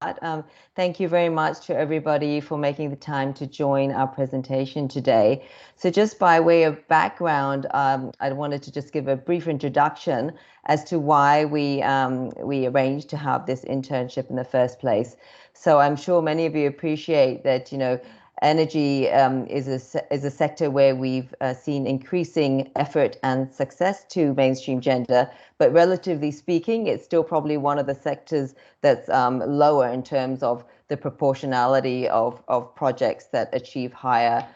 Thank you very much to everybody for making the time to join our presentation today. So just by way of background, I wanted to just give a brief introduction as to why we arranged to have this internship in the first place. So I'm sure many of you appreciate that, energy is a sector where we've seen increasing effort and success to mainstream gender, but relatively speaking, it's still probably one of the sectors that's lower in terms of the proportionality of projects that achieve higher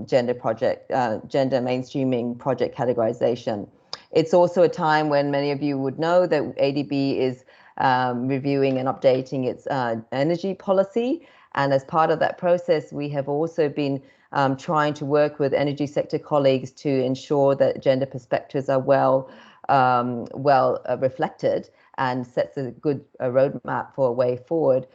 gender mainstreaming project categorization. It's also a time when many of you would know that ADB is reviewing and updating its energy policy. And as part of that process, we have also been trying to work with energy sector colleagues to ensure that gender perspectives are well reflected and sets a good roadmap for a way forward.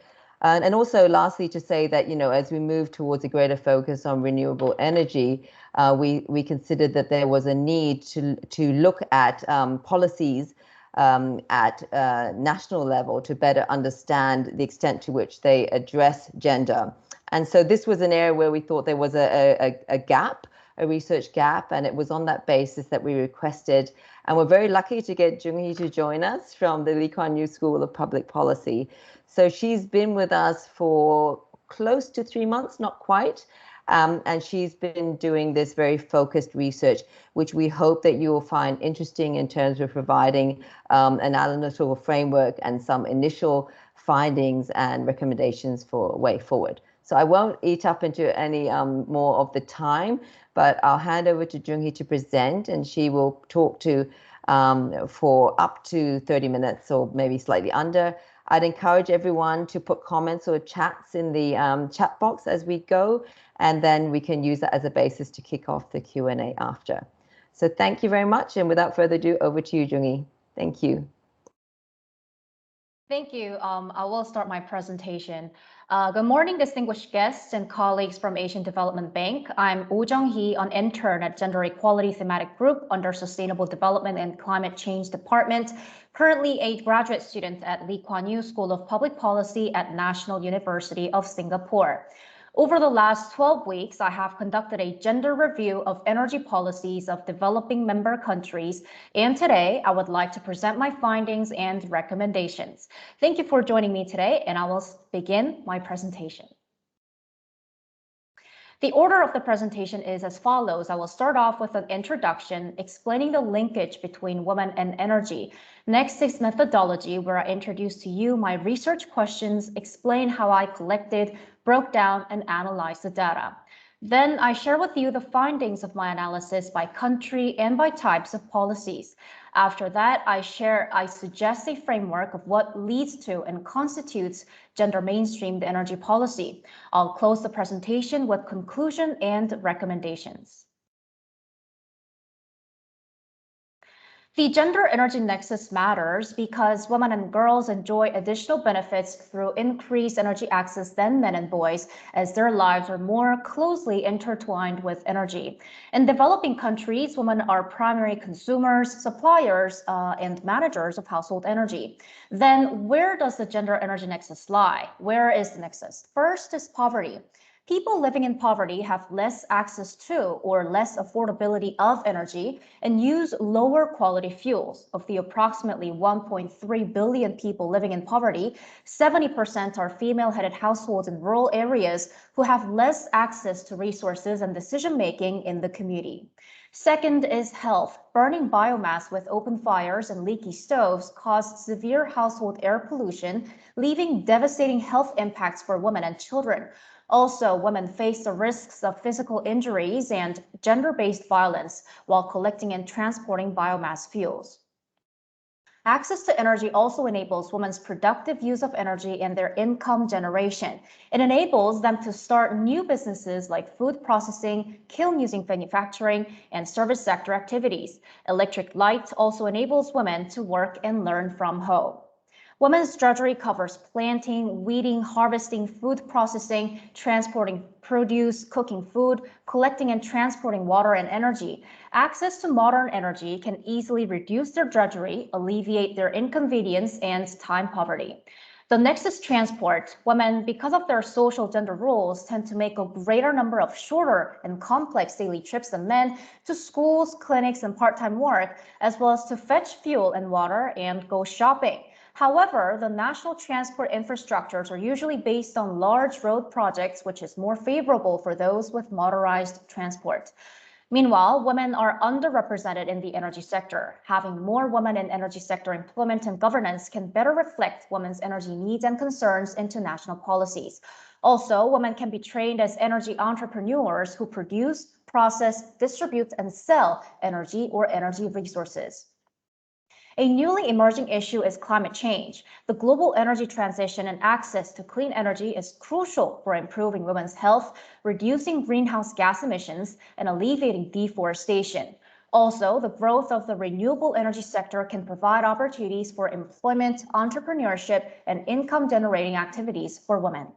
And also, lastly, to say that, as we move towards a greater focus on renewable energy, we considered that there was a need to look at policies at national level to better understand the extent to which they address gender. And so this was an area where we thought there was a gap, a research gap, and it was on that basis that we requested. And we're very lucky to get Jung-hee to join us from the Lee Kuan Yew School of Public Policy. So she's been with us for close to 3 months, not quite. And she's been doing this very focused research, which we hope that you will find interesting in terms of providing an analytical framework and some initial findings and recommendations for a way forward. So I won't eat up into any more of the time, but I'll hand over to Jung-hee to present, and she will talk to for up to 30 minutes or maybe slightly under. I'd encourage everyone to put comments or chats in the chat box as we go, and then we can use that as a basis to kick off the Q&A after. So thank you very much, and without further ado, over to you, Jung-hee. Thank you. Thank you. I will start my presentation. Good morning, distinguished guests and colleagues from Asian Development Bank. I'm Oh Jung-hee, an intern at Gender Equality Thematic Group under Sustainable Development and Climate Change Department, currently a graduate student at Lee Kuan Yew School of Public Policy at National University of Singapore. Over the last 12 weeks, I have conducted a gender review of energy policies of developing member countries, and today I would like to present my findings and recommendations. Thank you for joining me today, and I will begin my presentation. The order of the presentation is as follows. I will start off with an introduction explaining the linkage between women and energy. Next is methodology, where I introduce to you my research questions, explain how I collected, broke down, and analyzed the data. Then I share with you the findings of my analysis by country and by types of policies. After that, I suggest a framework of what leads to and constitutes gender mainstreamed energy policy. I'll close the presentation with conclusion and recommendations. The gender energy nexus matters because women and girls enjoy additional benefits through increased energy access than men and boys, as their lives are more closely intertwined with energy. In developing countries, women are primary consumers, suppliers, and managers of household energy. Then where does the gender energy nexus lie? Where is the nexus? First is poverty. People living in poverty have less access to or less affordability of energy and use lower quality fuels. Of the approximately 1.3 billion people living in poverty, 70% are female-headed households in rural areas who have less access to resources and decision-making in the community. Second is health. Burning biomass with open fires and leaky stoves caused severe household air pollution, leaving devastating health impacts for women and children. Also, women face the risks of physical injuries and gender-based violence while collecting and transporting biomass fuels. Access to energy also enables women's productive use of energy and their income generation. It enables them to start new businesses like food processing, kiln using manufacturing, and service sector activities. Electric light also enables women to work and learn from home. Women's drudgery covers planting, weeding, harvesting, food processing, transporting produce, cooking food, collecting and transporting water and energy. Access to modern energy can easily reduce their drudgery, alleviate their inconvenience, and time poverty. The next is transport. Women, because of their social gender roles, tend to make a greater number of shorter and complex daily trips than men to schools, clinics, and part-time work, as well as to fetch fuel and water and go shopping. However, the national transport infrastructures are usually based on large road projects, which is more favorable for those with motorized transport. Meanwhile, women are underrepresented in the energy sector. Having more women in energy sector employment and governance can better reflect women's energy needs and concerns into national policies. Also, women can be trained as energy entrepreneurs who produce, process, distribute, and sell energy or energy resources. A newly emerging issue is climate change. The global energy transition and access to clean energy is crucial for improving women's health, reducing greenhouse gas emissions, and alleviating deforestation. Also, the growth of the renewable energy sector can provide opportunities for employment, entrepreneurship, and income-generating activities for women.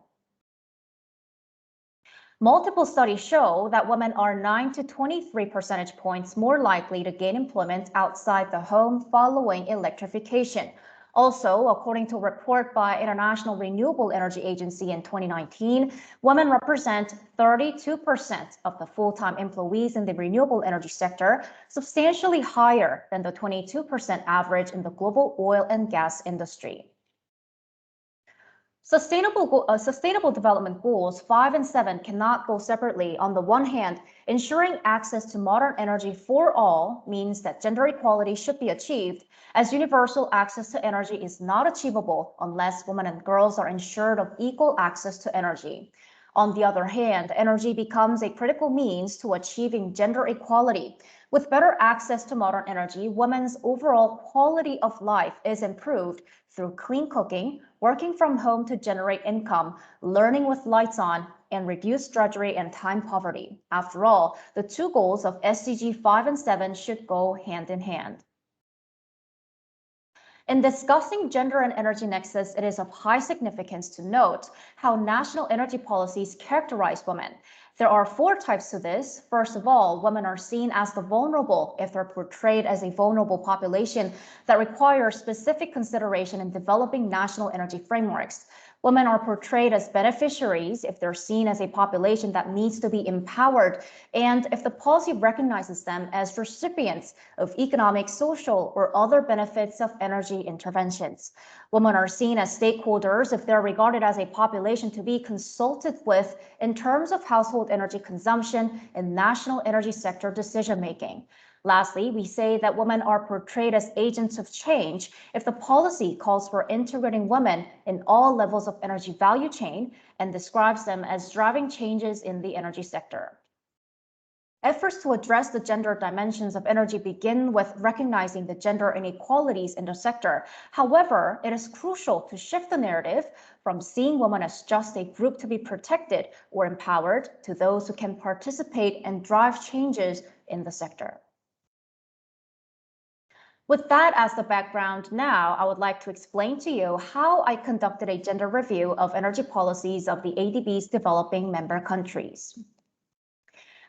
Multiple studies show that women are 9 to 23 percentage points more likely to gain employment outside the home following electrification. Also, according to a report by International Renewable Energy Agency in 2019, women represent 32% of the full-time employees in the renewable energy sector, substantially higher than the 22% average in the global oil and gas industry. Sustainable Development Goals 5 and 7 cannot go separately. On the one hand, ensuring access to modern energy for all means that gender equality should be achieved, as universal access to energy is not achievable unless women and girls are ensured of equal access to energy. On the other hand, energy becomes a critical means to achieving gender equality. With better access to modern energy, women's overall quality of life is improved through clean cooking, working from home to generate income, learning with lights on, and reduce drudgery and time poverty. After all, the two goals of SDG 5 and 7 should go hand in hand. In discussing gender and energy nexus, it is of high significance to note how national energy policies characterize women. There are 4 types to this. First of all, women are seen as the vulnerable if they're portrayed as a vulnerable population that requires specific consideration in developing national energy frameworks. Women are portrayed as beneficiaries if they're seen as a population that needs to be empowered, and if the policy recognizes them as recipients of economic, social, or other benefits of energy interventions. Women are seen as stakeholders if they're regarded as a population to be consulted with in terms of household energy consumption and national energy sector decision-making. Lastly, we say that women are portrayed as agents of change if the policy calls for integrating women in all levels of energy value chain and describes them as driving changes in the energy sector. Efforts to address the gender dimensions of energy begin with recognizing the gender inequalities in the sector. However, it is crucial to shift the narrative from seeing women as just a group to be protected or empowered to those who can participate and drive changes in the sector. With that as the background, now I would like to explain to you how I conducted a gender review of energy policies of the ADB's developing member countries.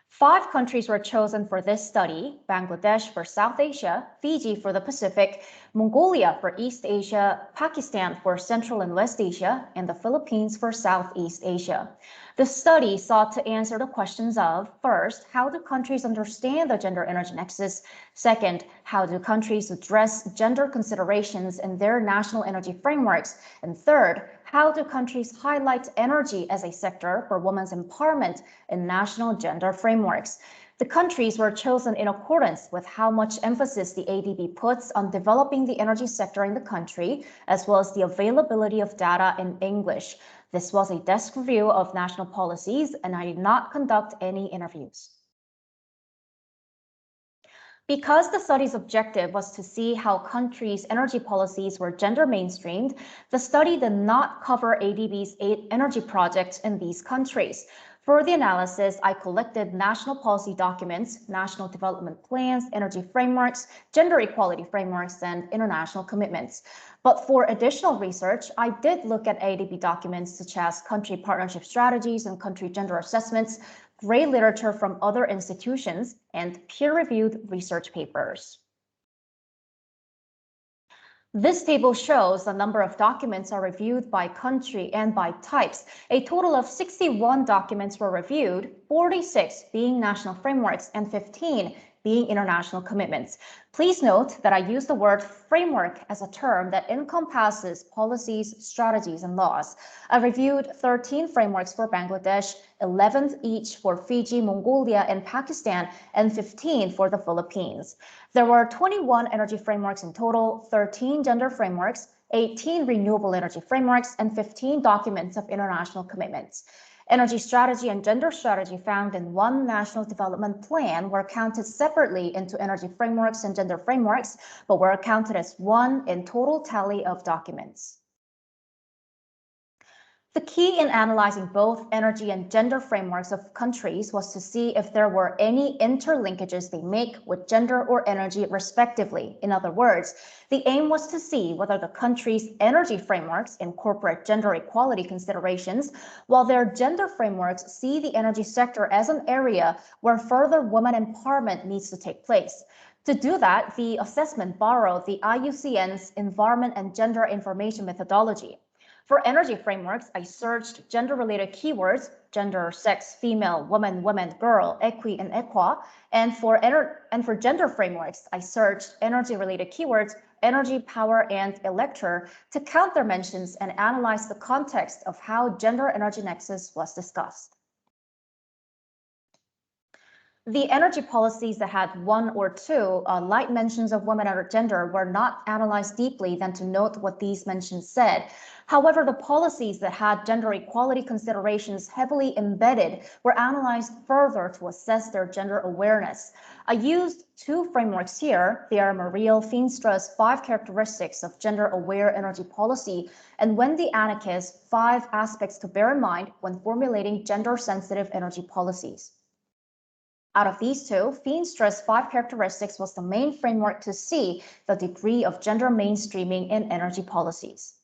5 countries were chosen for this study: Bangladesh for South Asia, Fiji for the Pacific, Mongolia for East Asia, Pakistan for Central and West Asia, and the Philippines for Southeast Asia. The study sought to answer the questions of, first, how do countries understand the gender energy nexus? Second, how do countries address gender considerations in their national energy frameworks? And third, how do countries highlight energy as a sector for women's empowerment in national gender frameworks? The countries were chosen in accordance with how much emphasis the ADB puts on developing the energy sector in the country, as well as the availability of data in English. This was a desk review of national policies, and I did not conduct any interviews. Because the study's objective was to see how countries' energy policies were gender mainstreamed, the study did not cover ADB's 8 energy projects in these countries. For the analysis, I collected national policy documents, national development plans, energy frameworks, gender equality frameworks, and international commitments. But for additional research, I did look at ADB documents such as country partnership strategies and country gender assessments, gray literature from other institutions, and peer-reviewed research papers. This table shows the number of documents are reviewed by country and by types. A total of 61 documents were reviewed, 46 being national frameworks and 15 being international commitments. Please note that I use the word framework as a term that encompasses policies, strategies, and laws. I reviewed 13 frameworks for Bangladesh, 11 each for Fiji, Mongolia, and Pakistan, and 15 for the Philippines. There were 21 energy frameworks in total, 13 gender frameworks, 18 renewable energy frameworks, and 15 documents of international commitments. Energy strategy and gender strategy found in one national development plan were counted separately into energy frameworks and gender frameworks, but were counted as one in total tally of documents. The key in analyzing both energy and gender frameworks of countries was to see if there were any interlinkages they make with gender or energy respectively. In other words, the aim was to see whether the country's energy frameworks incorporate gender equality considerations, while their gender frameworks see the energy sector as an area where further women empowerment needs to take place. To do that, the assessment borrowed the IUCN's Environment and Gender Information Methodology. For energy frameworks, I searched gender-related keywords, gender, sex, female, woman, women, girl, equi, and equa. And for gender frameworks, I searched energy-related keywords, energy, power, and elector to count their mentions and analyze the context of how gender-energy nexus was discussed. The energy policies that had one or two light mentions of women or gender were not analyzed deeply than to note what these mentions said. However, the policies that had gender equality considerations heavily embedded were analyzed further to assess their gender awareness. I used two frameworks here. They are Muriel Feenstra's 5 characteristics of gender-aware energy policy and Wendy Anike's 5 aspects to bear in mind when formulating gender-sensitive energy policies. Out of these two, Feenstra's 5 characteristics was the main framework to see the degree of gender mainstreaming in energy policies.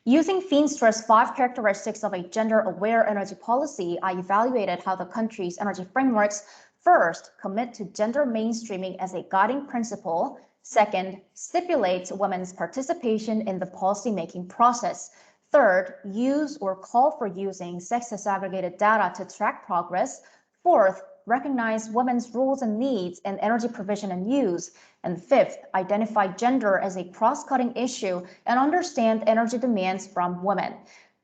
Using Feenstra's 5 characteristics of a gender-aware energy policy, I evaluated how the country's energy frameworks first commit to gender mainstreaming as a guiding principle, second, stipulates women's participation in the policymaking process, third, use or call for using sex-disaggregated data to track progress, fourth, recognize women's roles and needs in energy provision and use, and fifth, identify gender as a cross-cutting issue and understand energy demands from women.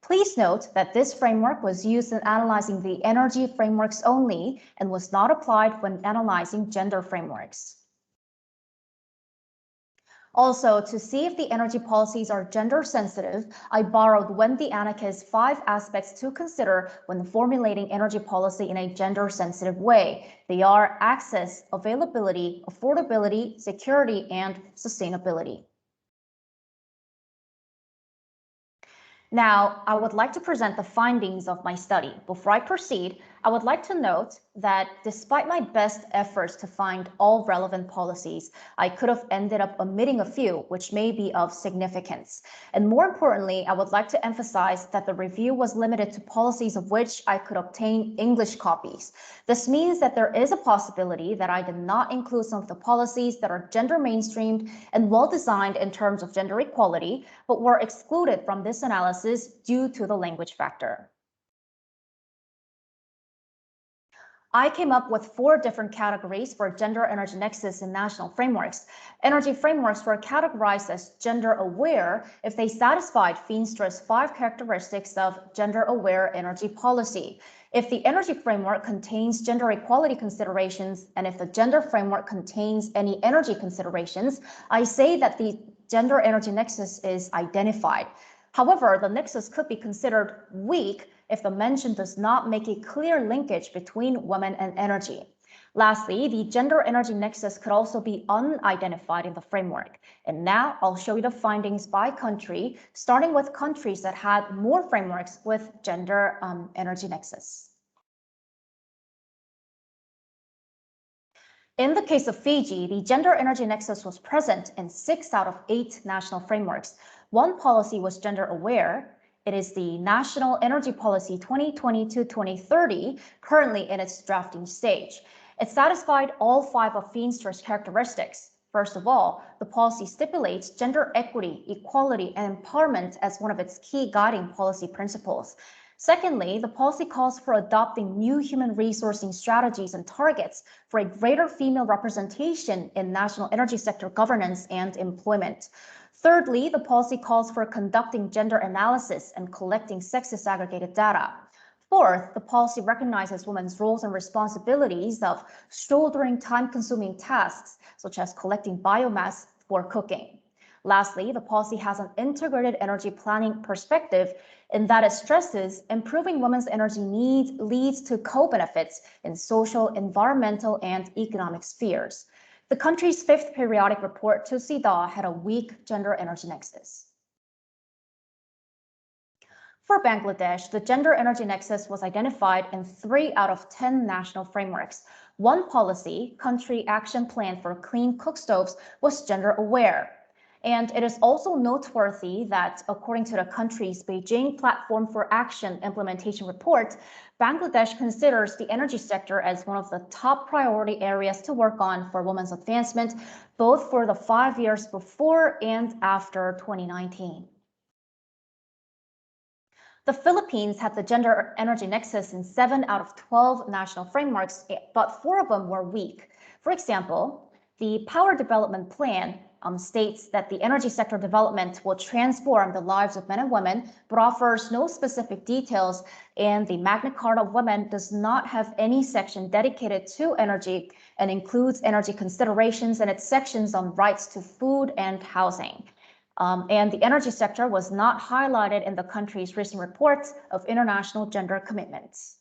Please note that this framework was used in analyzing the energy frameworks only and was not applied when analyzing gender frameworks. Also, to see if the energy policies are gender sensitive, I borrowed Wendy Anike's 5 aspects to consider when formulating energy policy in a gender sensitive way. They are access, availability, affordability, security, and sustainability. Now, I would like to present the findings of my study. Before I proceed, I would like to note that despite my best efforts to find all relevant policies, I could have ended up omitting a few, which may be of significance. And more importantly, I would like to emphasize that the review was limited to policies of which I could obtain English copies. This means that there is a possibility that I did not include some of the policies that are gender mainstreamed and well designed in terms of gender equality, but were excluded from this analysis due to the language factor. I came up with 4 different categories for gender energy nexus in national frameworks. Energy frameworks were categorized as gender aware if they satisfied Feenstra's 5 characteristics of gender aware energy policy. If the energy framework contains gender equality considerations, and if the gender framework contains any energy considerations, I say that the gender energy nexus is identified. However, the nexus could be considered weak if the mention does not make a clear linkage between women and energy. Lastly, the gender energy nexus could also be unidentified in the framework. And now I'll show you the findings by country, starting with countries that had more frameworks with gender energy nexus. In the case of Fiji, the gender energy nexus was present in 6 out of 8 national frameworks. One policy was gender aware. It is the National Energy Policy 2020-2030, currently in its drafting stage. It satisfied all 5 of Feenstra's characteristics. First of all, the policy stipulates gender equity, equality, and empowerment as one of its key guiding policy principles. Secondly, the policy calls for adopting new human resourcing strategies and targets for a greater female representation in national energy sector governance and employment. Thirdly, the policy calls for conducting gender analysis and collecting sex disaggregated data. Fourth, the policy recognizes women's roles and responsibilities of shouldering time-consuming tasks, such as collecting biomass for cooking. Lastly, the policy has an integrated energy planning perspective in that it stresses improving women's energy needs leads to co-benefits in social, environmental, and economic spheres. The country's fifth periodic report to CEDAW had a weak gender energy nexus. For Bangladesh, the gender energy nexus was identified in 3 out of 10 national frameworks. One policy, Country Action Plan for Clean Cook Stoves, was gender aware. And it is also noteworthy that, according to the country's Beijing Platform for Action implementation report, Bangladesh considers the energy sector as one of the top priority areas to work on for women's advancement, both for the 5 years before and after 2019. The Philippines had the gender energy nexus in 7 out of 12 national frameworks, but 4 of them were weak. For example, the Power Development Plan states that the energy sector development will transform the lives of men and women, but offers no specific details, and the Magna Carta of Women does not have any section dedicated to energy and includes energy considerations in its sections on rights to food and housing. And the energy sector was not highlighted in the country's recent reports of international gender commitments.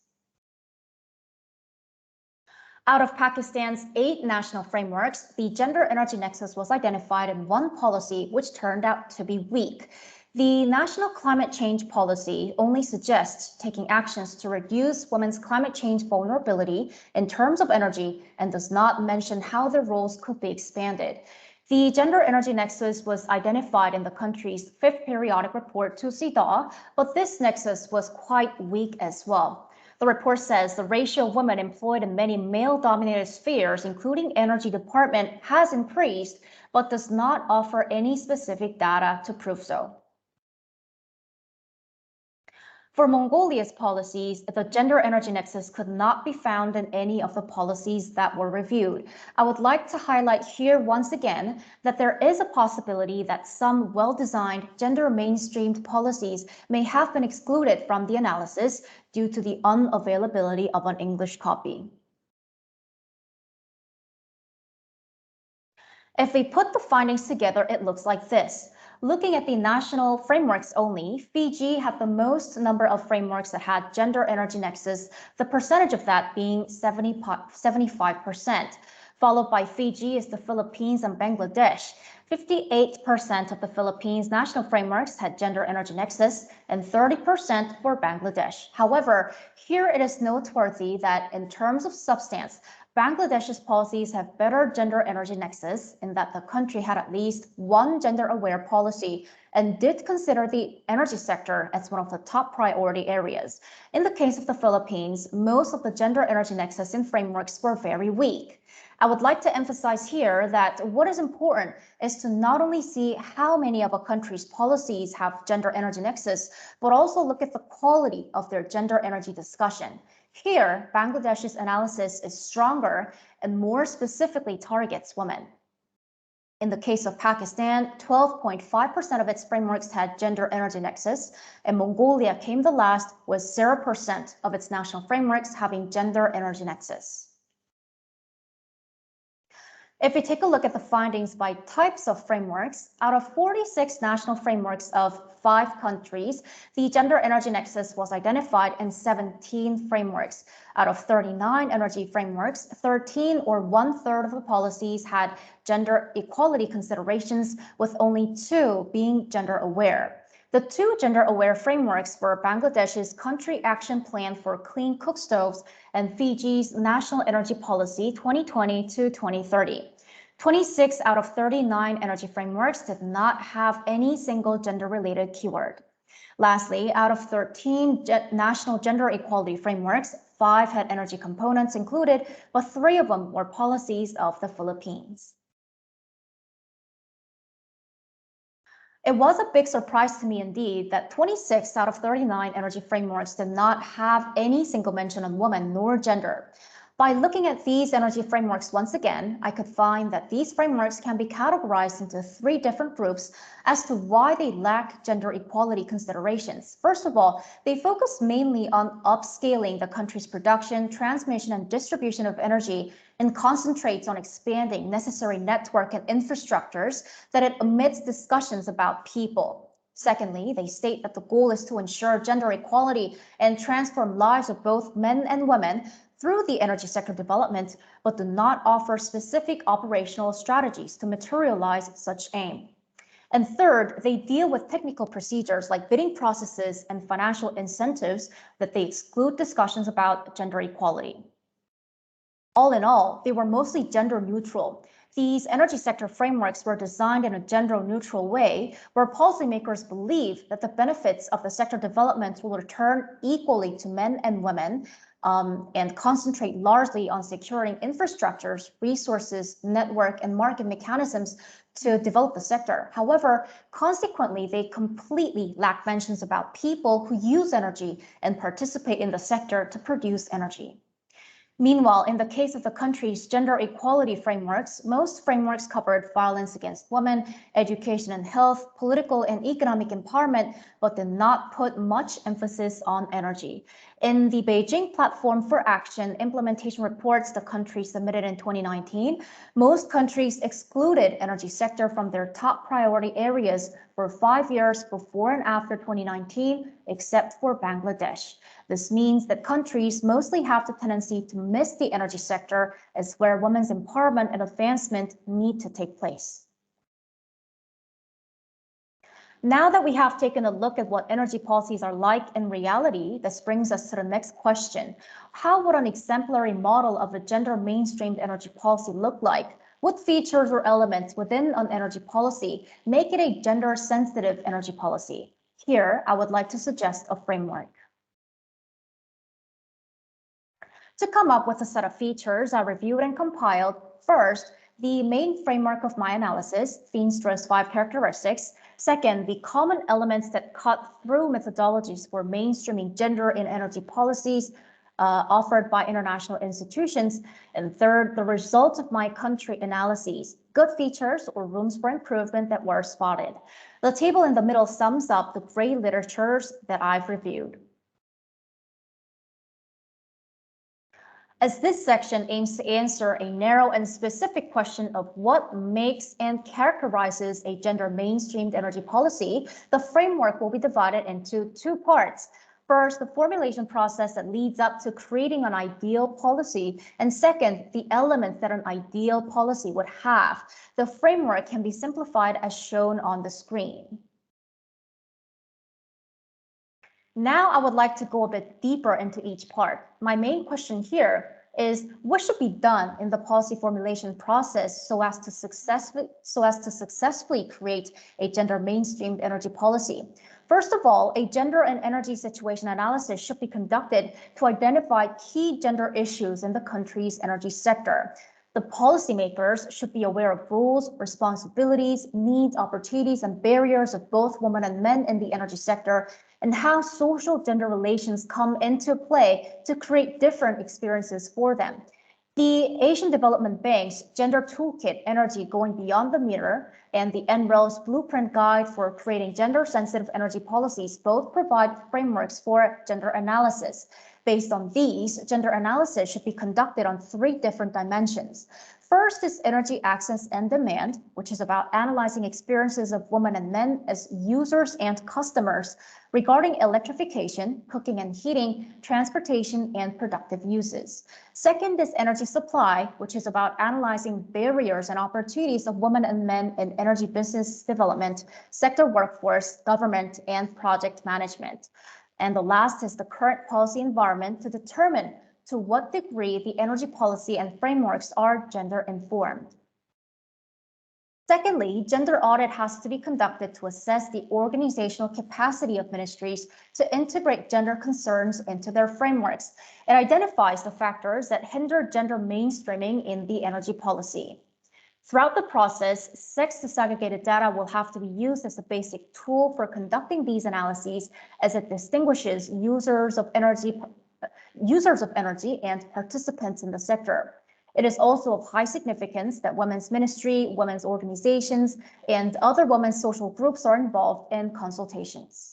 Out of Pakistan's 8 national frameworks, the gender energy nexus was identified in one policy, which turned out to be weak. The National Climate Change Policy only suggests taking actions to reduce women's climate change vulnerability in terms of energy and does not mention how their roles could be expanded. The gender energy nexus was identified in the country's 5th periodic report to CEDAW, but this nexus was quite weak as well. The report says the ratio of women employed in many male-dominated spheres, including energy department, has increased, but does not offer any specific data to prove so. For Mongolia's policies, the gender energy nexus could not be found in any of the policies that were reviewed. I would like to highlight here once again that there is a possibility that some well-designed gender mainstreamed policies may have been excluded from the analysis due to the unavailability of an English copy. If we put the findings together, it looks like this. Looking at the national frameworks only, Fiji had the most number of frameworks that had gender energy nexus, the percentage of that being 75%. Followed by Fiji is the Philippines and Bangladesh. 58% of the Philippines' national frameworks had gender energy nexus and 30% for Bangladesh. However, here it is noteworthy that in terms of substance, Bangladesh's policies have better gender energy nexus in that the country had at least one gender-aware policy and did consider the energy sector as one of the top priority areas. In the case of the Philippines, most of the gender energy nexus in frameworks were very weak. I would like to emphasize here that what is important is to not only see how many of a country's policies have gender energy nexus, but also look at the quality of their gender energy discussion. Here, Bangladesh's analysis is stronger and more specifically targets women. In the case of Pakistan, 12.5% of its frameworks had gender energy nexus, and Mongolia came the last with 0% of its national frameworks having gender energy nexus. If we take a look at the findings by types of frameworks, out of 46 national frameworks of 5 countries, the gender energy nexus was identified in 17 frameworks. Out of 39 energy frameworks, 13 or 1/3 of the policies had gender equality considerations, with only 2 being gender aware. The 2 gender-aware frameworks were Bangladesh's Country Action Plan for Clean Cook Stoves and Fiji's National Energy Policy 2020 to 2030. 26 out of 39 energy frameworks did not have any single gender-related keyword. Lastly, out of 13 national gender equality frameworks, 5 had energy components included, but 3 of them were policies of the Philippines. It was a big surprise to me indeed that 26 out of 39 energy frameworks did not have any single mention on women nor gender. By looking at these energy frameworks once again, I could find that these frameworks can be categorized into 3 different groups as to why they lack gender equality considerations. First of all, they focus mainly on upscaling the country's production, transmission, and distribution of energy and concentrates on expanding necessary network and infrastructures that it omits discussions about people. Secondly, they state that the goal is to ensure gender equality and transform lives of both men and women through the energy sector development, but do not offer specific operational strategies to materialize such aim. And third, they deal with technical procedures like bidding processes and financial incentives that they exclude discussions about gender equality. All in all, they were mostly gender neutral. These energy sector frameworks were designed in a gender neutral way, where policymakers believe that the benefits of the sector development will return equally to men and women, and concentrate largely on securing infrastructures, resources, network, and market mechanisms to develop the sector. However, consequently, they completely lack mentions about people who use energy and participate in the sector to produce energy. Meanwhile, in the case of the country's gender equality frameworks, most frameworks covered violence against women, education and health, political and economic empowerment, but did not put much emphasis on energy. In the Beijing Platform for Action implementation reports the country submitted in 2019, most countries excluded energy sector from their top priority areas for 5 years before and after 2019, except for Bangladesh. This means that countries mostly have the tendency to miss the energy sector as where women's empowerment and advancement need to take place. Now that we have taken a look at what energy policies are like in reality, this brings us to the next question. How would an exemplary model of a gender mainstreamed energy policy look like? What features or elements within an energy policy make it a gender sensitive energy policy? Here, I would like to suggest a framework. To come up with a set of features, I reviewed and compiled first the main framework of my analysis, Feenstra's 5 characteristics. Second, the common elements that cut through methodologies for mainstreaming gender in energy policies offered by international institutions. And third, the results of my country analyses, good features or rooms for improvement that were spotted. The table in the middle sums up the great literatures that I've reviewed. As this section aims to answer a narrow and specific question of what makes and characterizes a gender mainstreamed energy policy, the framework will be divided into 2 parts. First, the formulation process that leads up to creating an ideal policy, and second, the elements that an ideal policy would have. The framework can be simplified as shown on the screen. Now I would like to go a bit deeper into each part. My main question here is what should be done in the policy formulation process so as to successfully create a gender mainstreamed energy policy. First of all, a gender and energy situation analysis should be conducted to identify key gender issues in the country's energy sector. The policymakers should be aware of roles, responsibilities, needs, opportunities, and barriers of both women and men in the energy sector, and how social gender relations come into play to create different experiences for them. The Asian Development Bank's Gender Toolkit Energy Going Beyond the Meter and the NREL's Blueprint Guide for Creating Gender-Sensitive Energy Policies both provide frameworks for gender analysis. Based on these, gender analysis should be conducted on 3 different dimensions. First is energy access and demand, which is about analyzing experiences of women and men as users and customers regarding electrification, cooking and heating, transportation, and productive uses. Second is energy supply, which is about analyzing barriers and opportunities of women and men in energy business development, sector workforce, government, and project management. And the last is the current policy environment to determine to what degree the energy policy and frameworks are gender informed. Secondly, gender audit has to be conducted to assess the organizational capacity of ministries to integrate gender concerns into their frameworks. It identifies the factors that hinder gender mainstreaming in the energy policy. Throughout the process, sex disaggregated data will have to be used as a basic tool for conducting these analyses, as it distinguishes users of energy and participants in the sector. It is also of high significance that women's ministry, women's organizations, and other women's social groups are involved in consultations.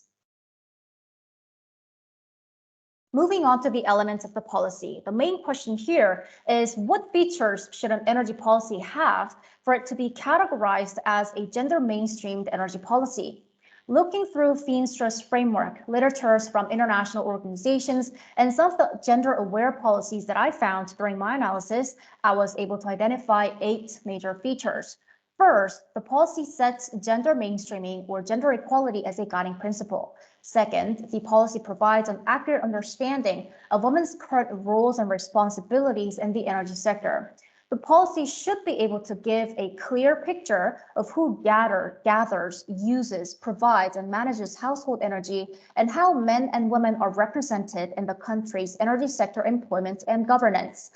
Moving on to the elements of the policy, the main question here is, what features should an energy policy have for it to be categorized as a gender mainstreamed energy policy? Looking through Feenstra's framework, literatures from international organizations, and some of the gender-aware policies that I found during my analysis, I was able to identify 8 major features. First, the policy sets gender mainstreaming or gender equality as a guiding principle. Second, the policy provides an accurate understanding of women's current roles and responsibilities in the energy sector. The policy should be able to give a clear picture of who gathers, uses, provides, and manages household energy, and how men and women are represented in the country's energy sector employment and governance.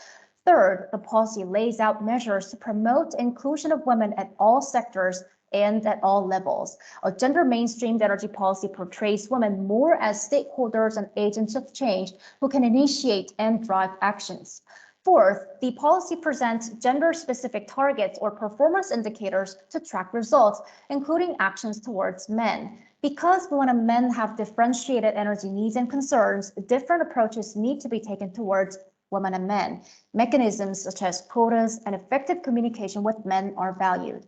Third, the policy lays out measures to promote inclusion of women at all sectors and at all levels. A gender mainstreamed energy policy portrays women more as stakeholders and agents of change who can initiate and drive actions. Fourth, the policy presents gender-specific targets or performance indicators to track results, including actions towards men. Because women and men have differentiated energy needs and concerns, different approaches need to be taken towards women and men. Mechanisms such as quotas and effective communication with men are valued.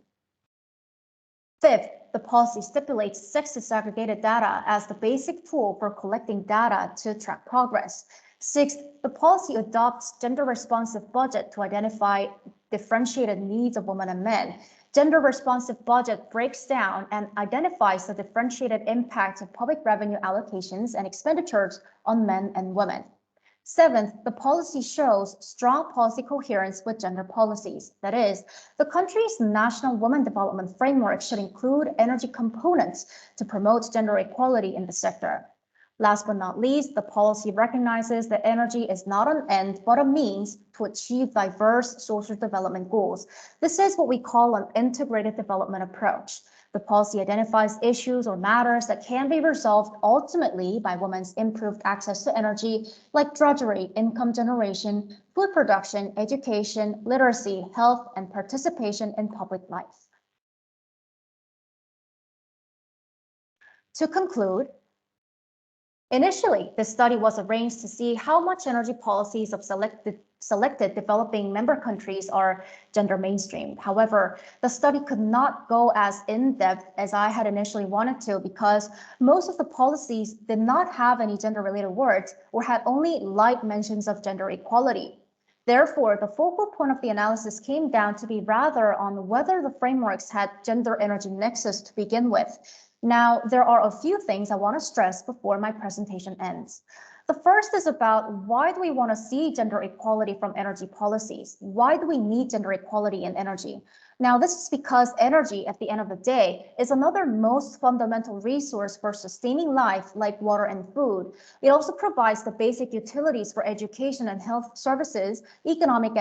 Fifth, the policy stipulates sex disaggregated data as the basic tool for collecting data to track progress. Sixth, the policy adopts gender-responsive budget to identify differentiated needs of women and men. Gender-responsive budget breaks down and identifies the differentiated impact of public revenue allocations and expenditures on men and women. Seventh, the policy shows strong policy coherence with gender policies. That is, the country's national women development framework should include energy components to promote gender equality in the sector. Last but not least, the policy recognizes that energy is not an end, but a means to achieve diverse social development goals. This is what we call an integrated development approach. The policy identifies issues or matters that can be resolved ultimately by women's improved access to energy, like drudgery, income generation, food production, education, literacy, health, and participation in public life. To conclude, initially, this study was arranged to see how much energy policies of selected developing member countries are gender mainstream. However, the study could not go as in-depth as I had initially wanted to, because most of the policies did not have any gender-related words or had only light mentions of gender equality. Therefore, the focal point of the analysis came down to be rather on whether the frameworks had gender energy nexus to begin with. Now, there are a few things I want to stress before my presentation ends. The first is about, why do we want to see gender equality from energy policies? Why do we need gender equality in energy? Now, this is because energy, at the end of the day, is another most fundamental resource for sustaining life, like water and food. It also provides the basic utilities for education and health services, economic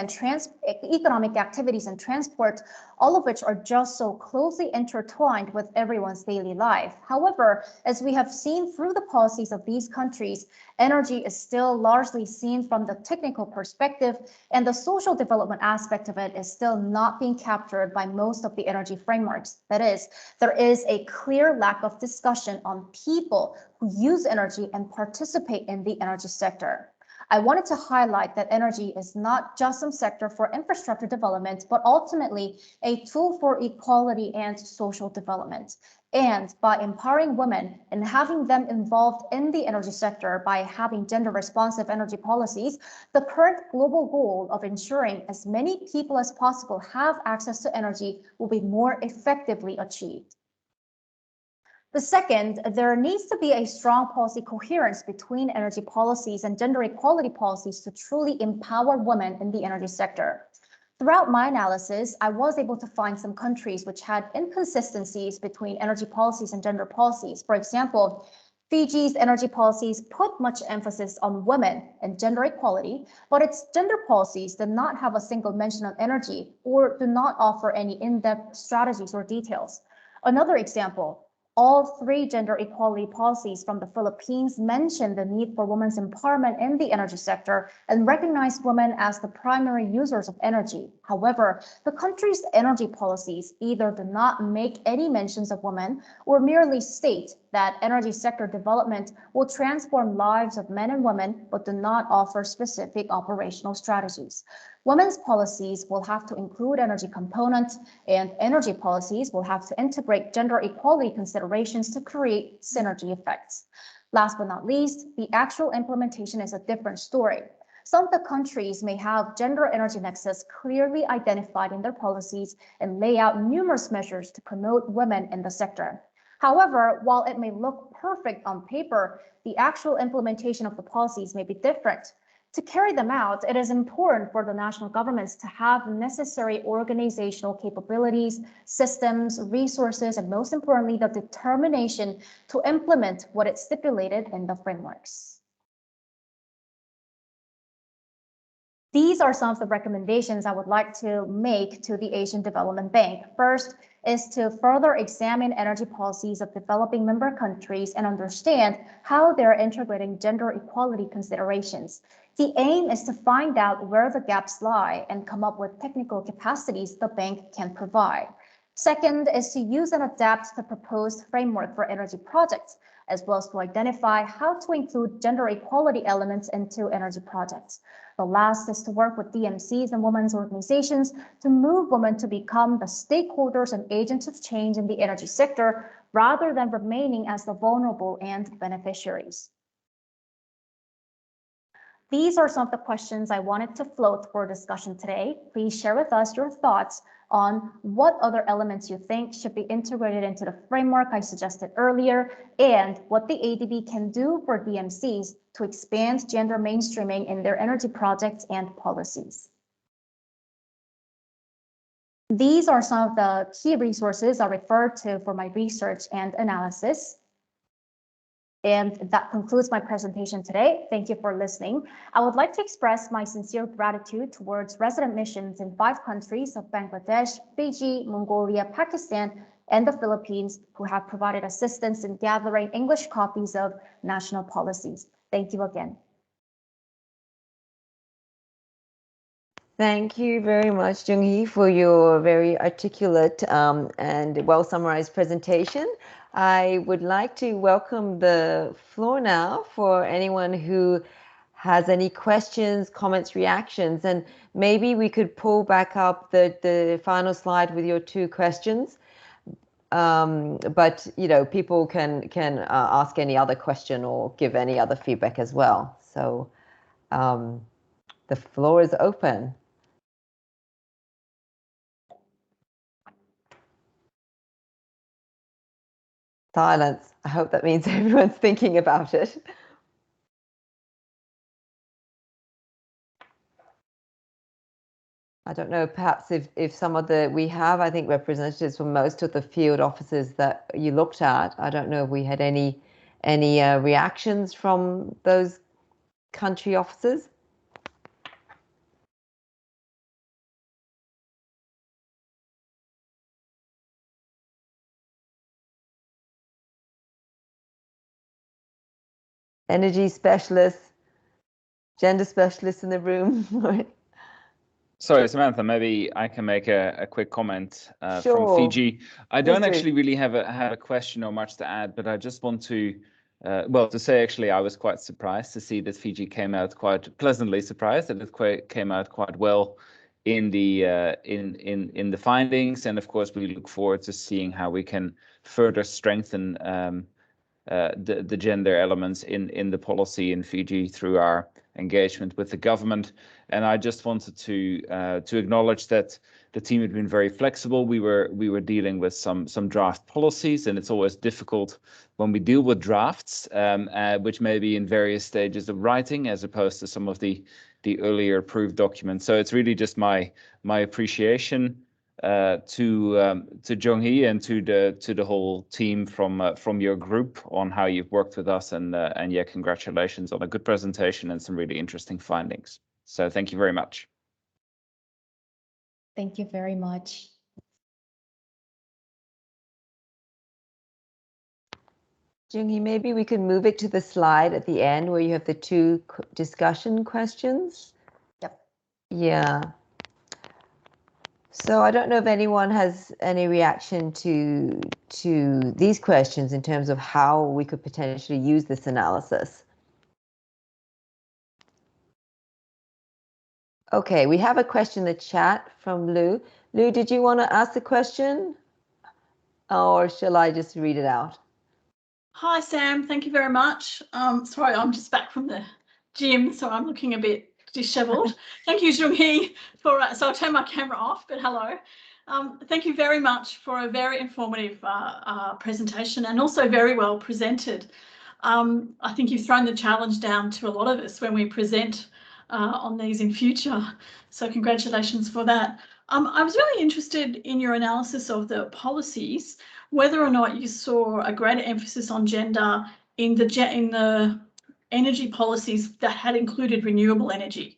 activities and transport, all of which are just so closely intertwined with everyone's daily life. However, as we have seen through the policies of these countries, energy is still largely seen from the technical perspective, and the social development aspect of it is still not being captured by most of the energy frameworks. That is, there is a clear lack of discussion on people who use energy and participate in the energy sector. I wanted to highlight that energy is not just some sector for infrastructure development, but ultimately a tool for equality and social development. And by empowering women and having them involved in the energy sector by having gender-responsive energy policies, the current global goal of ensuring as many people as possible have access to energy will be more effectively achieved. The second, there needs to be a strong policy coherence between energy policies and gender equality policies to truly empower women in the energy sector. Throughout my analysis, I was able to find some countries which had inconsistencies between energy policies and gender policies. For example, Fiji's energy policies put much emphasis on women and gender equality, but its gender policies did not have a single mention on energy or do not offer any in-depth strategies or details. Another example, all three gender equality policies from the Philippines mention the need for women's empowerment in the energy sector and recognize women as the primary users of energy. However, the country's energy policies either do not make any mentions of women or merely state that energy sector development will transform lives of men and women, but do not offer specific operational strategies. Women's policies will have to include energy components, and energy policies will have to integrate gender equality considerations to create synergy effects. Last but not least, the actual implementation is a different story. Some of the countries may have gender energy nexus clearly identified in their policies and lay out numerous measures to promote women in the sector. However, while it may look perfect on paper, the actual implementation of the policies may be different. To carry them out, it is important for the national governments to have necessary organizational capabilities, systems, resources, and most importantly, the determination to implement what is stipulated in the frameworks. These are some of the recommendations I would like to make to the Asian Development Bank. First is to further examine energy policies of developing member countries and understand how they're integrating gender equality considerations. The aim is to find out where the gaps lie and come up with technical capacities the bank can provide. Second is to use and adapt the proposed framework for energy projects, as well as to identify how to include gender equality elements into energy projects. The last is to work with DMCs and women's organizations to move women to become the stakeholders and agents of change in the energy sector, rather than remaining as the vulnerable and beneficiaries. These are some of the questions I wanted to float for discussion today. Please share with us your thoughts on what other elements you think should be integrated into the framework I suggested earlier, and what the ADB can do for DMCs to expand gender mainstreaming in their energy projects and policies. These are some of the key resources I referred to for my research and analysis. And that concludes my presentation today. Thank you for listening. I would like to express my sincere gratitude towards resident missions in 5 countries of Bangladesh, Fiji, Mongolia, Pakistan, and the Philippines who have provided assistance in gathering English copies of national policies. Thank you again. Thank you very much, Jung-hee, for your very articulate and well summarized presentation. I would like to welcome the floor now for anyone who has any questions, comments, reactions, and maybe we could pull back up the final slide with your 2 questions. But people can ask any other question or give any other feedback as well. So the floor is open. Silence. I hope that means everyone's thinking about it. I don't know, perhaps if some of we have, I think, representatives from most of the field offices that you looked at. I don't know if we had any reactions from those country officers. Energy specialists, gender specialists in the room. Sorry, Samantha, maybe I can make a quick comment Sure. From Fiji. I don't Please do. actually really have a question or much to add, but I just want to, to say actually I was quite surprised to see that Fiji came out quite pleasantly surprised that it came out quite well in the in the findings, and of course we look forward to seeing how we can further strengthen the gender elements in the policy in Fiji through our engagement with the government. And I just wanted to acknowledge that the team had been very flexible. We were dealing with some draft policies, and it's always difficult when we deal with drafts, which may be in various stages of writing, as opposed to some of the earlier approved documents. So it's really just my appreciation to Jung-hee and to the whole team from your group on how you've worked with us, and yeah, congratulations on a good presentation and some really interesting findings. So thank you very much. Thank you very much. Jung-hee, maybe we could move it to the slide at the end where you have the two discussion questions. Yep. Yeah. So I don't know if anyone has any reaction to these questions in terms of how we could potentially use this analysis. Okay, we have a question in the chat from Lou. Lou, did you want to ask the question? Or shall I just read it out? Hi, Sam. Thank you very much. Sorry, I'm just back from the gym, so I'm looking a bit disheveled. Thank you, Jung-hee, for so I'll turn my camera off, but hello. Thank you very much for a very informative presentation, and also very well presented. I think you've thrown the challenge down to a lot of us when we present on these in future, so congratulations for that. I was really interested in your analysis of the policies, whether or not you saw a greater emphasis on gender in the energy policies that had included renewable energy.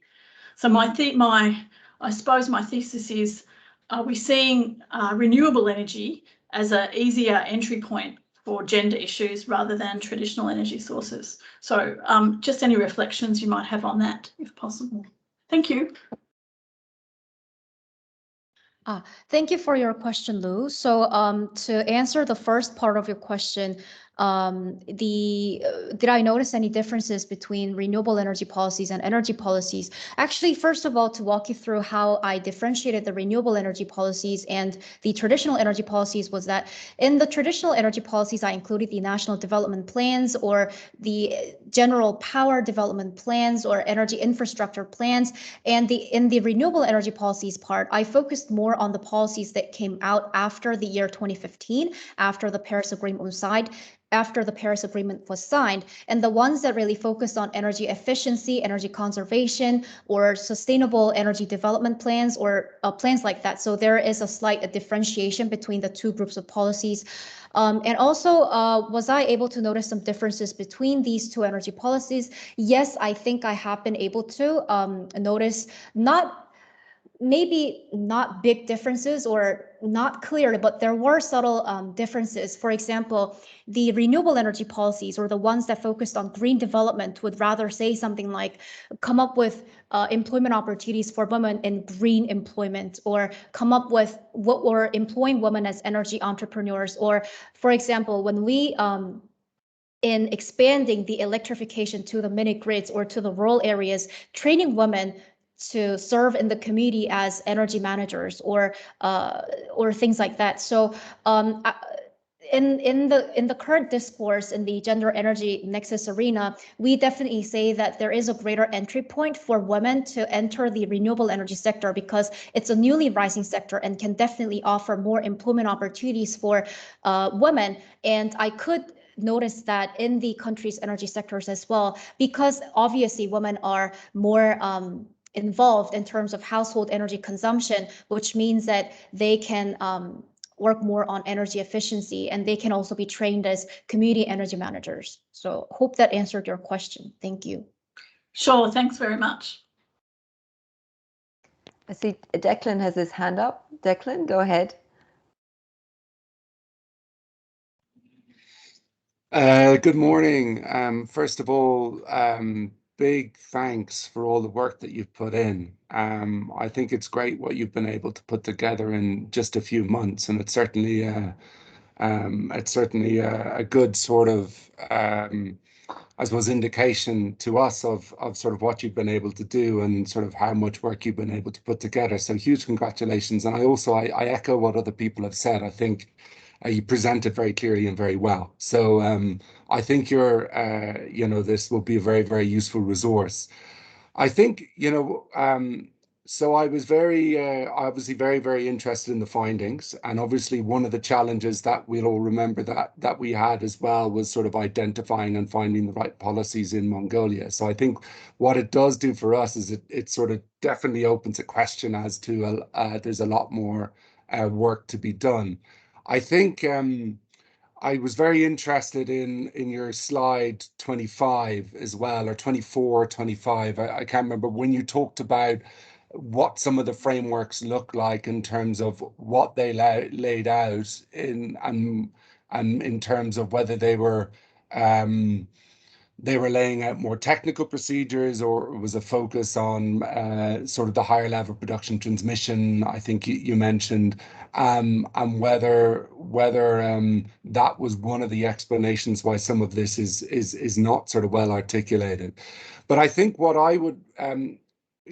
So I suppose my thesis is, are we seeing renewable energy as an easier entry point for gender issues rather than traditional energy sources? So just any reflections you might have on that, if possible. Thank you. Thank you for your question, Lou. So to answer the first part of your question, did I notice any differences between renewable energy policies and energy policies? Actually, first of all, to walk you through how I differentiated the renewable energy policies and the traditional energy policies was that in the traditional energy policies, I included the national development plans or the general power development plans or energy infrastructure plans. And in the renewable energy policies part, I focused more on the policies that came out after the year 2015, after the Paris Agreement was signed. After the Paris Agreement was signed, and the ones that really focused on energy efficiency, energy conservation, or sustainable energy development plans, or plans like that. So there is a slight differentiation between the two groups of policies. And also, was I able to notice some differences between these two energy policies? Yes, I think I have been able to notice maybe not big differences or not clear, but there were subtle differences. For example, the renewable energy policies, or the ones that focused on green development, would rather say something like come up with employment opportunities for women in green employment, or come up with what we're employing women as energy entrepreneurs. Or for example, when we in expanding the electrification to the mini grids or to the rural areas, training women to serve in the community as energy managers or things like that. So in the current discourse in the gender energy nexus arena, we definitely say that there is a greater entry point for women to enter the renewable energy sector because it's a newly rising sector and can definitely offer more employment opportunities for women. And I could notice that in the country's energy sectors as well, because obviously women are more involved in terms of household energy consumption, which means that they can work more on energy efficiency, and they can also be trained as community energy managers. So hope that answered your question. Thank you. Sure, thanks very much. I see Declan has his hand up. Declan, go ahead. Good morning. First of all, big thanks for all the work that you've put in. I think it's great what you've been able to put together in just a few months, and it's certainly a good sort of I suppose indication to us of sort of what you've been able to do and sort of how much work you've been able to put together. So huge congratulations. And I echo what other people have said. I think you presented very clearly and very well. So I think this will be a very, very useful resource. I think, so I was obviously very, very interested in the findings. And obviously one of the challenges that we'll all remember that we had as well was sort of identifying and finding the right policies in Mongolia. So I think what it does do for us is it sort of definitely opens a question as to there's a lot more work to be done. I think I was very interested in your slide 25 as well, or 24, 25. I can't remember when you talked about what some of the frameworks look like in terms of what they laid out and in terms of whether they were laying out more technical procedures, or it was a focus on sort of the higher level production transmission, I think you mentioned, and whether that was one of the explanations why some of this is not sort of well articulated. But I think what I would,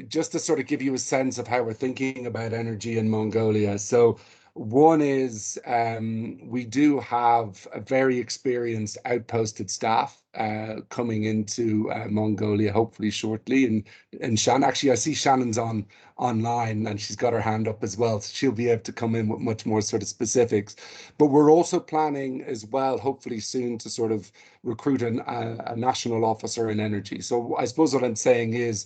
just to sort of give you a sense of how we're thinking about energy in Mongolia. So one is we do have a very experienced outposted staff coming into Mongolia hopefully shortly. And Shannon, actually I see Shannon's online and she's got her hand up as well, so she'll be able to come in with much more sort of specifics. But we're also planning as well, hopefully soon, to sort of recruit a national officer in energy. So I suppose what I'm saying is,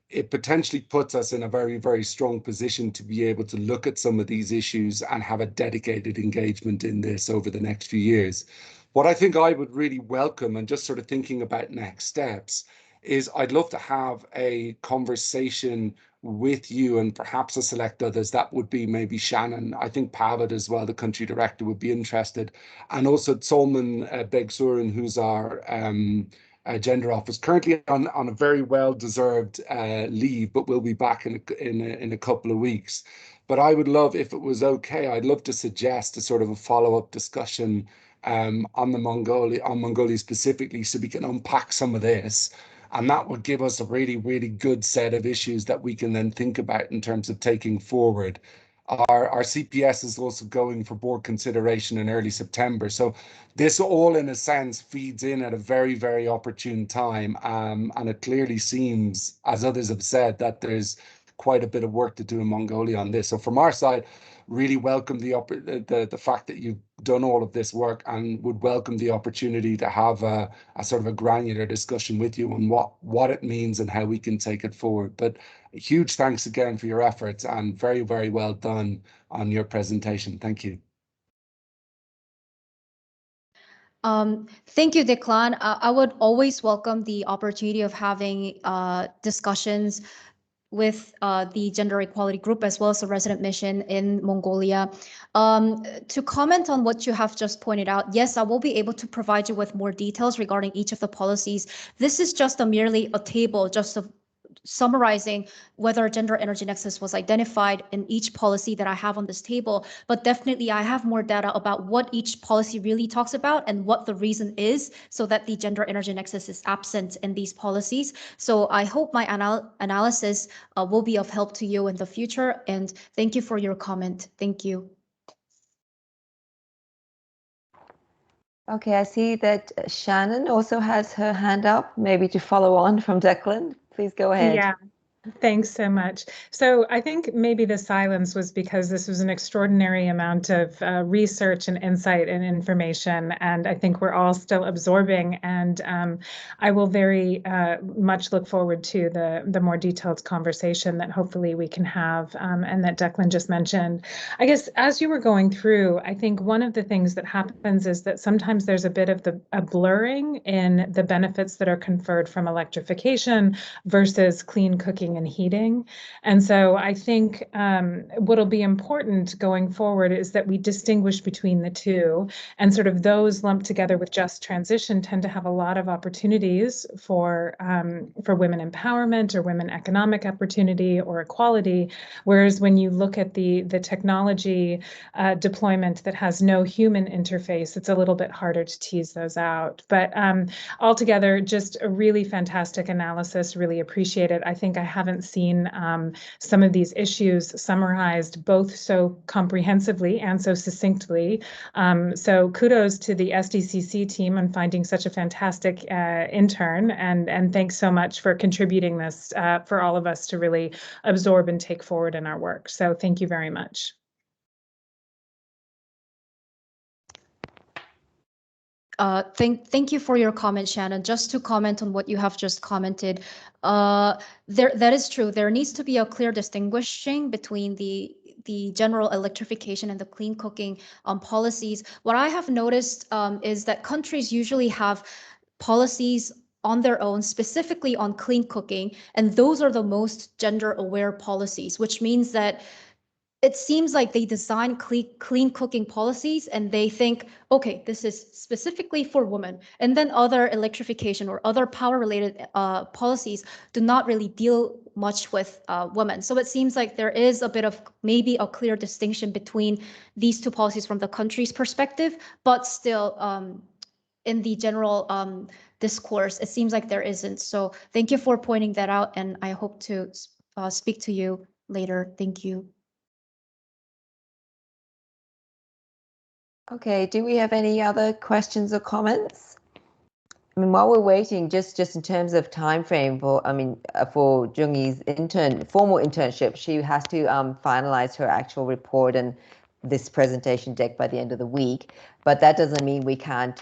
it potentially puts us in a very, very strong position to be able to look at some of these issues and have a dedicated engagement in this over the next few years. What I think I would really welcome, and just sort of thinking about next steps, is I'd love to have a conversation with you and perhaps a select others. That would be maybe Shannon. I think Pavid as well, the country director, would be interested. And also Tsolman Begsuren, who's our gender office, currently on a very well-deserved leave, but will be back in a couple of weeks. But I would love, if it was okay, I'd love to suggest a sort of a follow-up discussion on Mongolia specifically, so we can unpack some of this. And that would give us a really, really good set of issues that we can then think about in terms of taking forward. Our CPS is also going for board consideration in early September. So this all, in a sense, feeds in at a very, very opportune time. And it clearly seems, as others have said, that there's quite a bit of work to do in Mongolia on this. So from our side, really welcome the fact that you've done all of this work, and would welcome the opportunity to have a sort of a granular discussion with you on what it means and how we can take it forward. But huge thanks again for your efforts, and very, very well done on your presentation. Thank you. Thank you, Declan. I would always welcome the opportunity of having discussions with the gender equality group, as well as the resident mission in Mongolia. To comment on what you have just pointed out, yes, I will be able to provide you with more details regarding each of the policies. This is just merely a table, just summarizing whether gender energy nexus was identified in each policy that I have on this table. But definitely I have more data about what each policy really talks about and what the reason is, so that the gender energy nexus is absent in these policies. So I hope my analysis will be of help to you in the future. And thank you for your comment. Thank you. Okay, I see that Shannon also has her hand up, maybe to follow on from Declan. Please go ahead. Yeah. Thanks so much. So I think maybe the silence was because this was an extraordinary amount of research and insight and information, and I think we're all still absorbing. And I will very much look forward to the more detailed conversation that hopefully we can have, and that Declan just mentioned. I guess as you were going through, I think one of the things that happens is that sometimes there's a bit of a blurring in the benefits that are conferred from electrification versus clean cooking and heating. And so I think what'll be important going forward is that we distinguish between the two, and sort of those lumped together with just transition tend to have a lot of opportunities for women empowerment or women economic opportunity or equality. Whereas when you look at the technology deployment that has no human interface, it's a little bit harder to tease those out. But altogether, just a really fantastic analysis, really appreciate it. I think I haven't seen some of these issues summarized both so comprehensively and so succinctly. So kudos to the SDCC team on finding such a fantastic intern, and thanks so much for contributing this for all of us to really absorb and take forward in our work. So thank you very much. Thank you for your comment, Shannon. Just to comment on what you have just commented, that is true. There needs to be a clear distinguishing between the the general electrification and the clean cooking policies, what I have noticed is that countries usually have policies on their own, specifically on clean cooking, and those are the most gender-aware policies, which means that it seems like they design clean cooking policies and they think, okay, this is specifically for women. And then other electrification or other power-related policies do not really deal much with women. So it seems like there is a bit of maybe a clear distinction between these two policies from the country's perspective, but still in the general discourse, it seems like there isn't. So thank you for pointing that out, and I hope to speak to you later. Thank you. Okay, do we have any other questions or comments? I mean, while we're waiting, just in terms of time frame for Jung-Hee's formal internship, she has to finalize her actual report and this presentation deck by the end of the week. But that doesn't mean we can't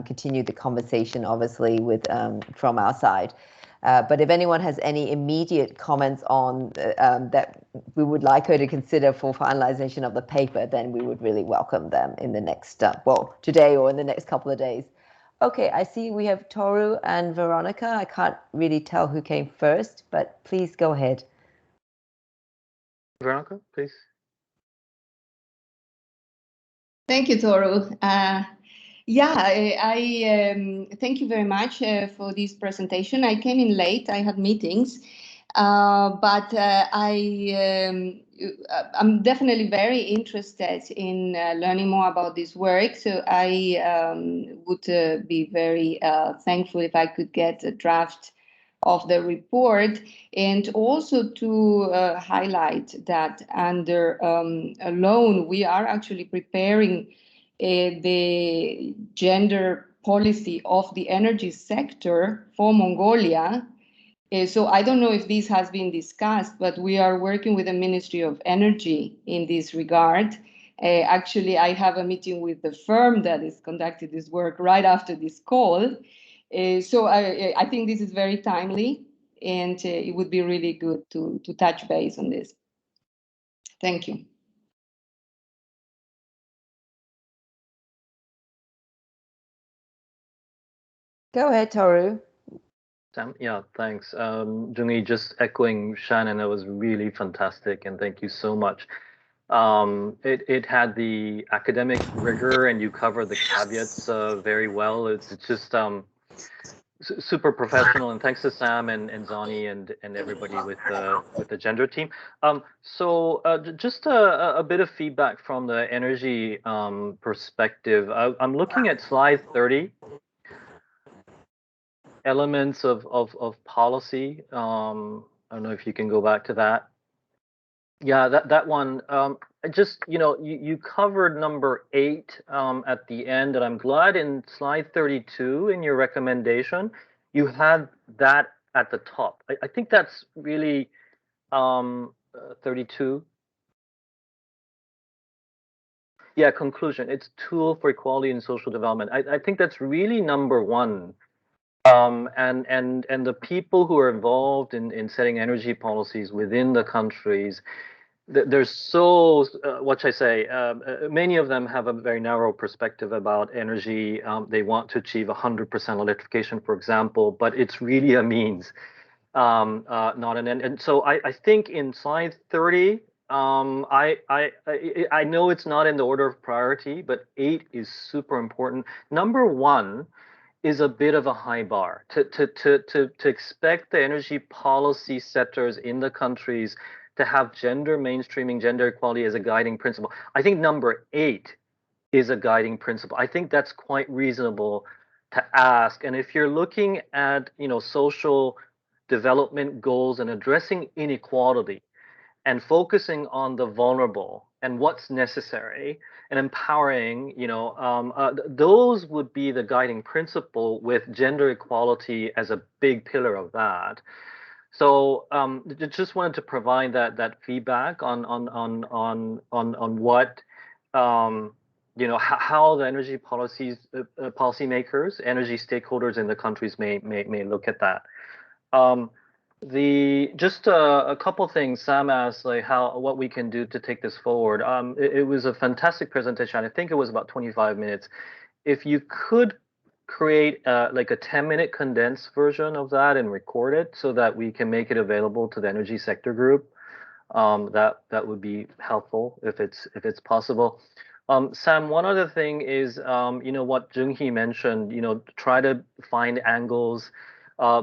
continue the conversation, obviously, with from our side. But if anyone has any immediate comments on that we would like her to consider for finalization of the paper, then we would really welcome them in the next, today or in the next couple of days. Okay, I see we have Toru and Veronica. I can't really tell who came first, but please go ahead. Veronica, please. Thank you, Toru. I thank you very much for this presentation. I came in late. I had meetings, but I'm definitely very interested in learning more about this work. So I would be very thankful if I could get a draft of the report, and also to highlight that under alone we are actually preparing the gender policy of the energy sector for Mongolia. So I don't know if this has been discussed, but we are working with the Ministry of Energy in this regard. Actually, I have a meeting with the firm that is conducting this work right after this call. So I think this is very timely, and it would be really good to touch base on this. Thank you. Go ahead, Toru. Sam, yeah, thanks. Jung-Hee, just echoing Shannon, that was really fantastic, and thank you so much. It had the academic rigor, and you covered the caveats very well. It's just super professional, and thanks to Sam and Zani and everybody with the gender team. So just a bit of feedback from the energy perspective. I'm looking at slide 30. Elements of policy. I don't know if you can go back to that. Yeah, that one. Just, you covered number 8 at the end, and I'm glad in slide 32 in your recommendation you had that at the top. I think that's really 32. Yeah, conclusion. It's tool for equality and social development. I think that's really number 1. And the people who are involved in setting energy policies within the countries, there's so what should I say? Many of them have a very narrow perspective about energy. They want to achieve 100% electrification, for example, but it's really a means, not an end. And so I think in slide 30, I know it's not in the order of priority, but 8 is super important. Number 1 is a bit of a high bar to expect the energy policy setters in the countries to have gender mainstreaming, gender equality as a guiding principle. I think number 8 is a guiding principle. I think that's quite reasonable to ask. And if you're looking at, social development goals and addressing inequality and focusing on the vulnerable and what's necessary and empowering, those would be the guiding principle, with gender equality as a big pillar of that. So just wanted to provide that feedback on what how the energy policymakers, energy stakeholders in the countries may look at that. Just a couple things. Sam asked like what we can do to take this forward. It was a fantastic presentation. I think it was about 25 minutes. If you could create like a 10-minute condensed version of that and record it so that we can make it available to the energy sector group, that would be helpful if it's possible. Sam, one other thing is, what Jung-hee mentioned, try to find angles,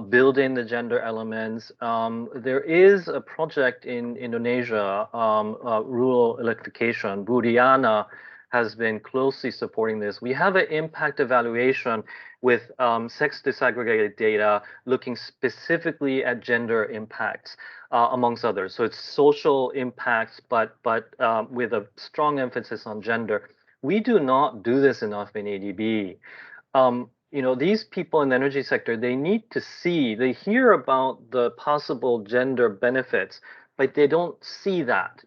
build in the gender elements. There is a project in Indonesia, rural electrification. Buriana has been closely supporting this. We have an impact evaluation with sex disaggregated data looking specifically at gender impacts, amongst others. So it's social impacts, but with a strong emphasis on gender. We do not do this enough in ADB. These people in the energy sector, they hear about the possible gender benefits, but they don't see that,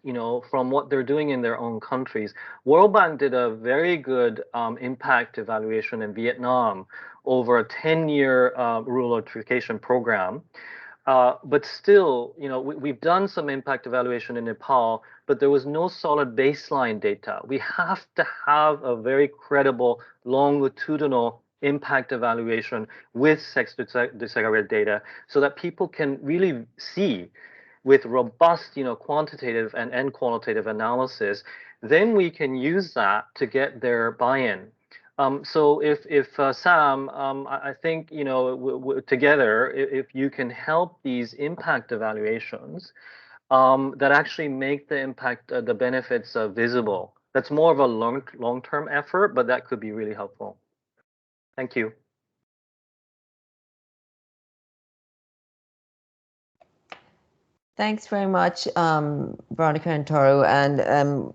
from what they're doing in their own countries. World Bank did a very good impact evaluation in Vietnam over a 10-year rural electrification program. But still, we've done some impact evaluation in Nepal, but there was no solid baseline data. We have to have a very credible longitudinal impact evaluation with sex disaggregated data so that people can really see with robust, quantitative and qualitative analysis. Then we can use that to get their buy-in. So if Sam, I think, together, if you can help these impact evaluations that actually make the impact, the benefits visible, that's more of a long-term effort, but that could be really helpful. Thank you. Thanks very much, Veronica and Toru, and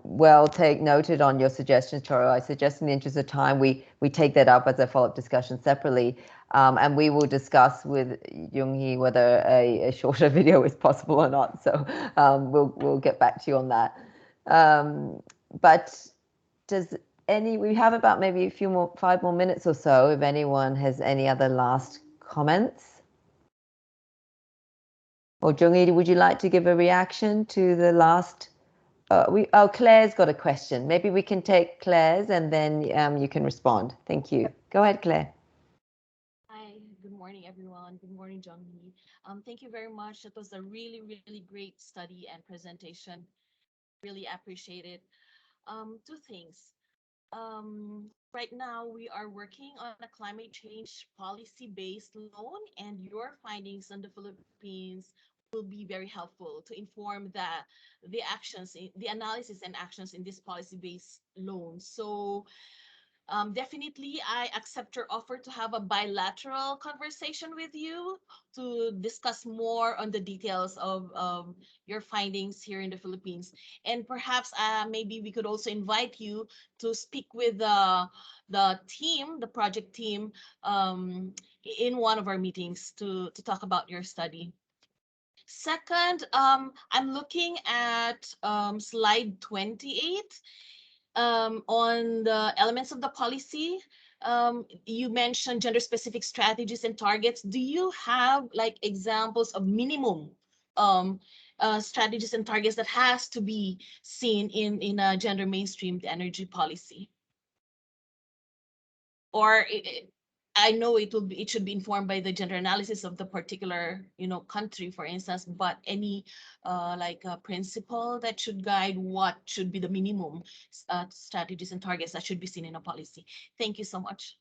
well noted on your suggestions, Toru. I suggest in the interest of time we take that up as a follow-up discussion separately, and we will discuss with Jung-hee whether a shorter video is possible or not. So we'll get back to you on that. But we have about maybe 5 more minutes or so. If anyone has any other last comments. Or Jung-hee, would you like to give a reaction to the last? Claire's got a question. Maybe we can take Claire's and then you can respond. Thank you. Go ahead, Claire. Hi, good morning, everyone. Good morning, Jung-hee. Thank you very much. It was a really, really great study and presentation. Really appreciate it. 2 things. Right now, we are working on a climate change policy-based loan, and your findings on the Philippines will be very helpful to inform the analysis and actions in this policy-based loan. So definitely, I accept your offer to have a bilateral conversation with you to discuss more on the details of your findings here in the Philippines. And perhaps maybe we could also invite you to speak with the team, the project team, in one of our meetings to talk about your study. Second, I'm looking at slide 28. On the elements of the policy, you mentioned gender-specific strategies and targets. Do you have like examples of minimum strategies and targets that has to be seen in a gender mainstreamed energy policy? Or I know it should be informed by the gender analysis of the particular country, for instance, but any like a principle that should guide what should be the minimum strategies and targets that should be seen in a policy. Thank you so much.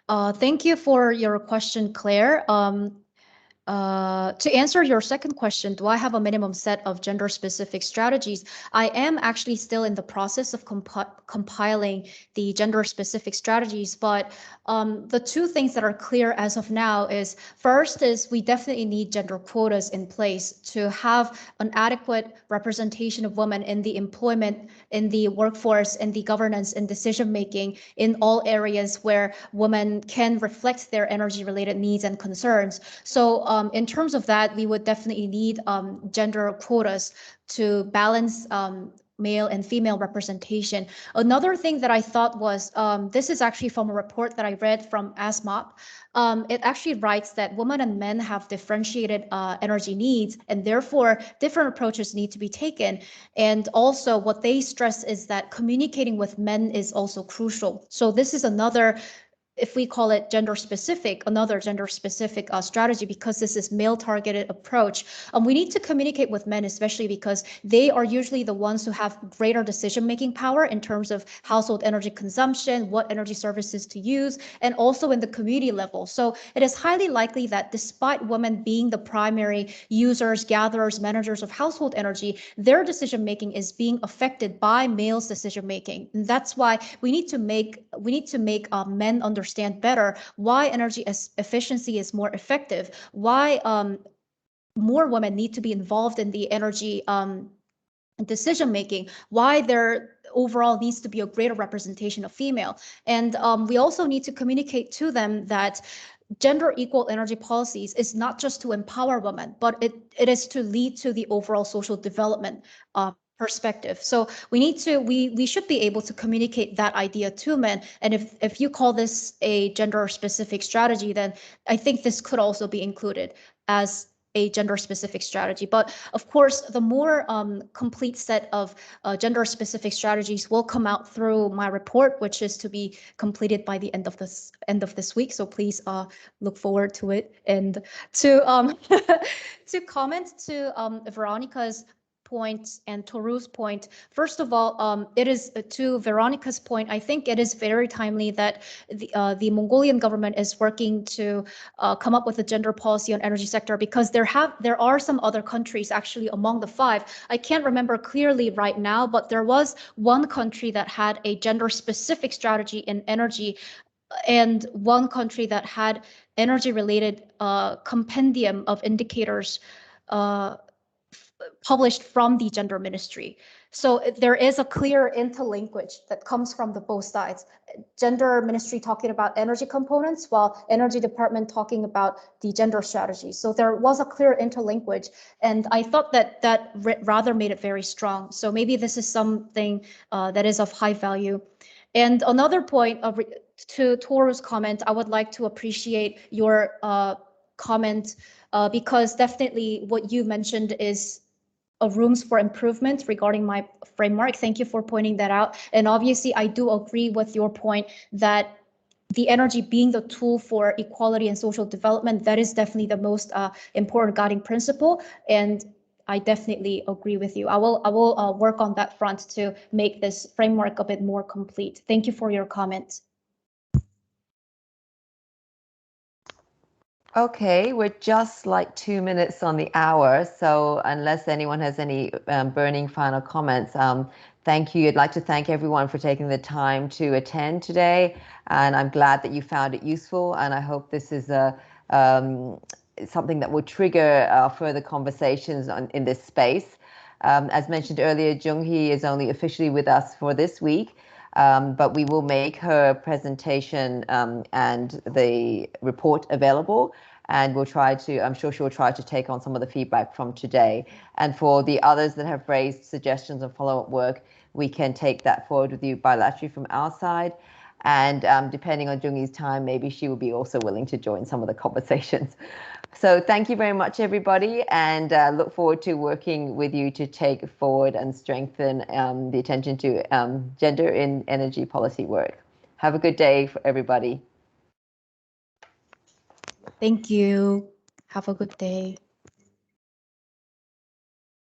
Thank you for your question, Claire. To answer your second question, do I have a minimum set of gender-specific strategies? I am actually still in the process of compiling the gender-specific strategies, but the 2 things that are clear as of now is, first is we definitely need gender quotas in place to have an adequate representation of women in the employment, in the workforce, in the governance and decision-making in all areas where women can reflect their energy-related needs and concerns. So in terms of that, we would definitely need gender quotas to balance male and female representation. Another thing that I thought was, this is actually from a report that I read from ASMOP. It actually writes that women and men have differentiated energy needs, and therefore different approaches need to be taken. And also what they stress is that communicating with men is also crucial. So this is another, if we call it another gender specific strategy, because this is male targeted approach. We need to communicate with men, especially because they are usually the ones who have greater decision making power in terms of household energy consumption, what energy services to use, and also in the community level. So it is highly likely that despite women being the primary users, gatherers, managers of household energy, their decision making is being affected by males' decision making. And that's why we need to make men understand better why energy efficiency is more effective, why more women need to be involved in the energy decision making, why there overall needs to be a greater representation of female. And we also need to communicate to them that gender equal energy policies is not just to empower women, but it is to lead to the overall social development perspective. So we should be able to communicate that idea to men. And if you call this a gender specific strategy, then I think this could also be included as a gender specific strategy. But of course, the more complete set of gender specific strategies will come out through my report, which is to be completed by the end of this week. So please look forward to it. And to to comment to Veronica's point and Toru's point, first of all, it is to Veronica's point, I think it is very timely that the Mongolian government is working to come up with a gender policy on energy sector, because there are some other countries actually among the 5. I can't remember clearly right now, but there was one country that had a gender specific strategy in energy, and one country that had energy related compendium of indicators published from the gender ministry. So there is a clear interlinkage that comes from the both sides. Gender ministry talking about energy components, while energy department talking about the gender strategy. So there was a clear interlinkage, and I thought that rather made it very strong. So maybe this is something that is of high value. And another point to Toru's comment, I would like to appreciate your comment because definitely what you mentioned is rooms for improvement regarding my framework. Thank you for pointing that out. And obviously, I do agree with your point that the energy being the tool for equality and social development, that is definitely the most important guiding principle. And I definitely agree with you. I will work on that front to make this framework a bit more complete. Thank you for your comment. Okay, we're just like 2 minutes on the hour, so unless anyone has any burning final comments, thank you. I'd like to thank everyone for taking the time to attend today, and I'm glad that you found it useful, and I hope this is something that will trigger further conversations in this space. As mentioned earlier, Jung-hee is only officially with us for this week, but we will make her presentation and the report available, and we'll try to, I'm sure she'll try to take on some of the feedback from today. And for the others that have raised suggestions and follow-up work, we can take that forward with you bilaterally from our side. And depending on Jung-hee's time, maybe she will be also willing to join some of the conversations. So thank you very much, everybody, and look forward to working with you to take forward and strengthen the attention to gender in energy policy work. Have a good day for everybody. Thank you. Have a good day.